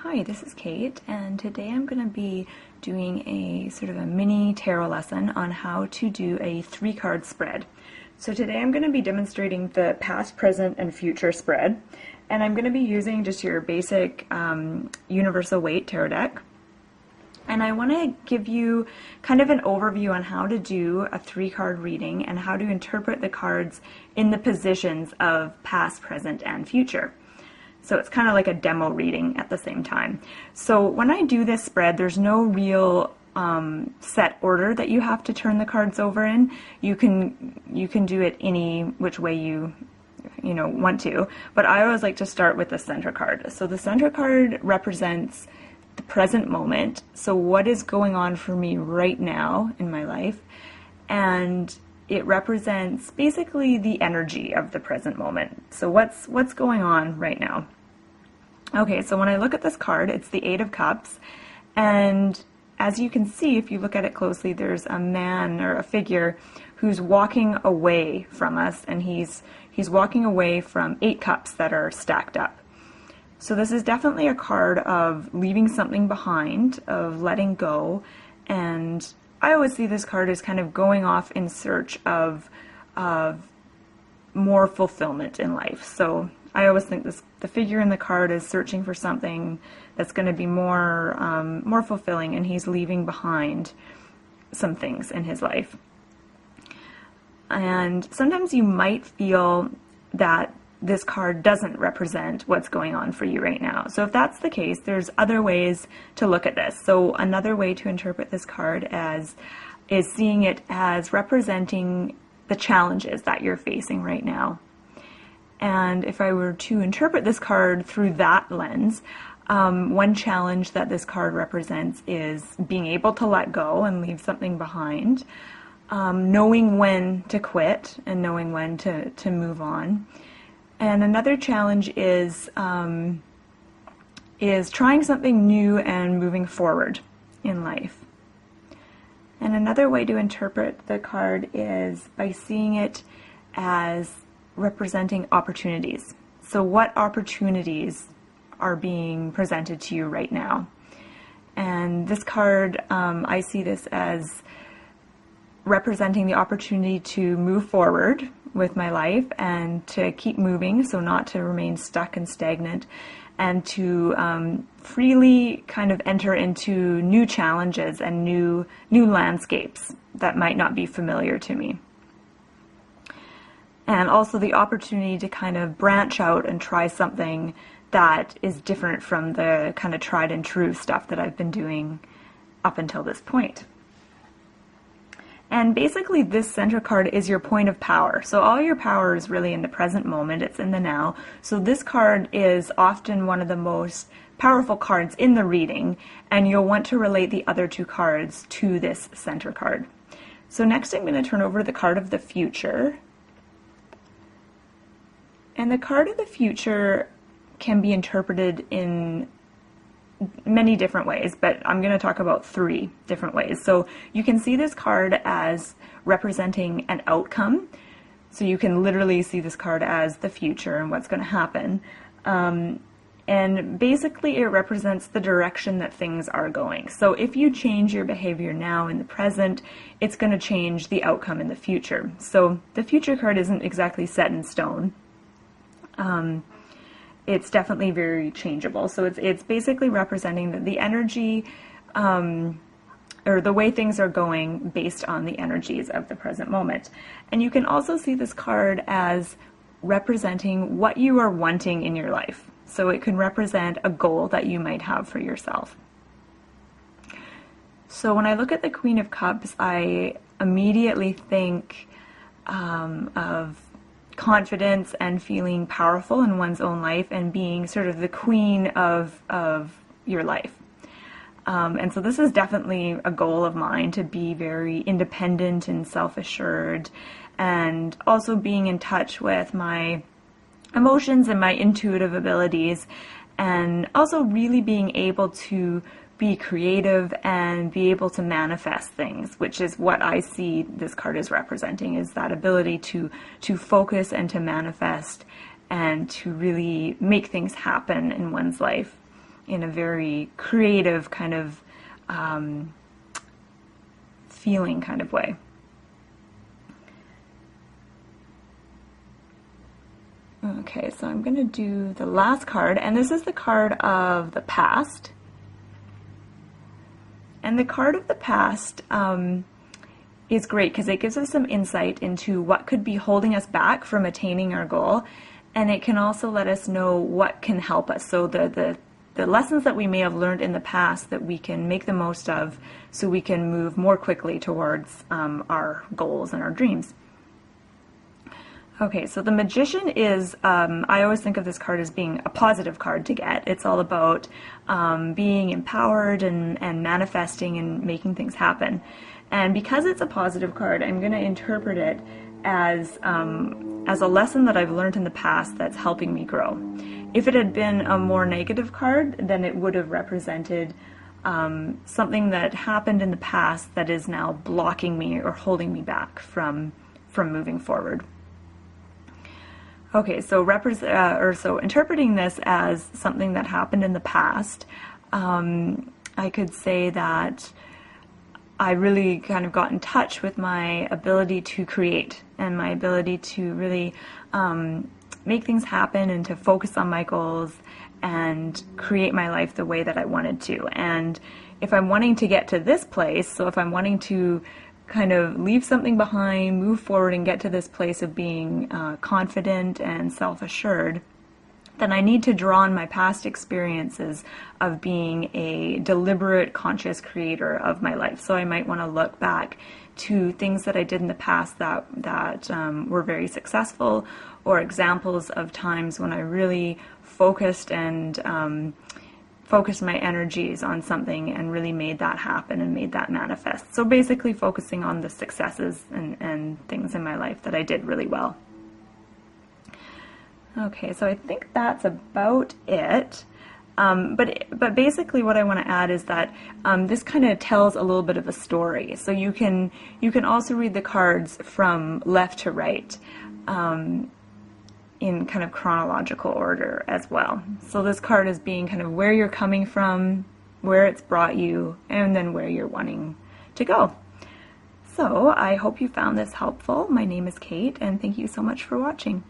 Hi, this is Kate, and today I'm going to be doing a sort of a mini tarot lesson on how to do a 3-card spread. So today I'm going to be demonstrating the past, present, and future spread, and I'm going to be using just your basic universal weight tarot deck. And I want to give you kind of an overview on how to do a 3-card reading and how to interpret the cards in the positions of past, present, and future. So it's kind of like a demo reading at the same time. So when I do this spread, there's no real set order that you have to turn the cards over in. You can do it any which way you want to, but I always like to start with the center card. So the center card represents the present moment. So what is going on for me right now in my life, and it represents basically the energy of the present moment. So what's going on right now? Okay, so when I look at this card, it's the 8 of Cups, and as you can see, if you look at it closely, there's a man or a figure who's walking away from us, and he's walking away from 8 cups that are stacked up. So this is definitely a card of leaving something behind, of letting go, and I always see this card as kind of going off in search of more fulfillment in life. So I always think the figure in the card is searching for something that's going to be more fulfilling, and he's leaving behind some things in his life. And sometimes you might feel that this card doesn't represent what's going on for you right now. So if that's the case, there's other ways to look at this. So another way to interpret this card is seeing it as representing the challenges that you're facing right now. And if I were to interpret this card through that lens, one challenge that this card represents is being able to let go and leave something behind, knowing when to quit and knowing when to move on. And another challenge is trying something new and moving forward in life. And another way to interpret the card is by seeing it as representing opportunities. So what opportunities are being presented to you right now? And this card, I see this as representing the opportunity to move forward with my life and to keep moving, so not to remain stuck and stagnant, and to freely kind of enter into new challenges and new landscapes that might not be familiar to me. And also the opportunity to kind of branch out and try something that is different from the kind of tried and true stuff that I've been doing up until this point. And basically this center card is your point of power. So all your power is really in the present moment, it's in the now. So this card is often one of the most powerful cards in the reading, and you'll want to relate the other 2 cards to this center card. So next I'm going to turn over to the card of the future. And the card of the future can be interpreted in many different ways, but I'm going to talk about 3 different ways. So you can see this card as representing an outcome. So you can literally see this card as the future and what's going to happen. And basically it represents the direction that things are going. So if you change your behavior now in the present, it's going to change the outcome in the future. So the future card isn't exactly set in stone. It's definitely very changeable. So it's basically representing the energy or the way things are going based on the energies of the present moment. And you can also see this card as representing what you are wanting in your life. So it can represent a goal that you might have for yourself. So when I look at the Queen of Cups, I immediately think of confidence and feeling powerful in one's own life and being sort of the queen of your life. And so this is definitely a goal of mine, to be very independent and self-assured, and also being in touch with my emotions and my intuitive abilities, and also really being able to be creative and be able to manifest things, which is what I see this card is representing, is that ability to focus and to manifest and to really make things happen in one's life. in a very creative kind of feeling kind of way. Okay, so I'm going to do the last card, and this is the card of the past. And the card of the past is great because it gives us some insight into what could be holding us back from attaining our goal, and it can also let us know what can help us. So the lessons that we may have learned in the past that we can make the most of so we can move more quickly towards our goals and our dreams. Okay, so the Magician is, I always think of this card as being a positive card to get. It's all about being empowered and manifesting and making things happen. And because it's a positive card, I'm going to interpret it as a lesson that I've learned in the past that's helping me grow. If it had been a more negative card, then it would have represented something that happened in the past that is now blocking me or holding me back from moving forward. Okay, so interpreting this as something that happened in the past, I could say that I really kind of got in touch with my ability to create and my ability to really make things happen and to focus on my goals and create my life the way that I wanted to. And if I'm wanting to get to this place, so if I'm wanting to kind of leave something behind, move forward, and get to this place of being confident and self-assured, then I need to draw on my past experiences of being a deliberate, conscious creator of my life. So I might want to look back to things that I did in the past that were very successful, or examples of times when I really focused my energies on something and really made that happen and made that manifest. So basically focusing on the successes and things in my life that I did really well. Okay, so I think that's about it. But basically what I want to add is that this kind of tells a little bit of a story. So you can also read the cards from left to right in kind of chronological order as well. So this card is being kind of where you're coming from, where it's brought you, and then where you're wanting to go. So I hope you found this helpful. My name is Kate, and thank you so much for watching.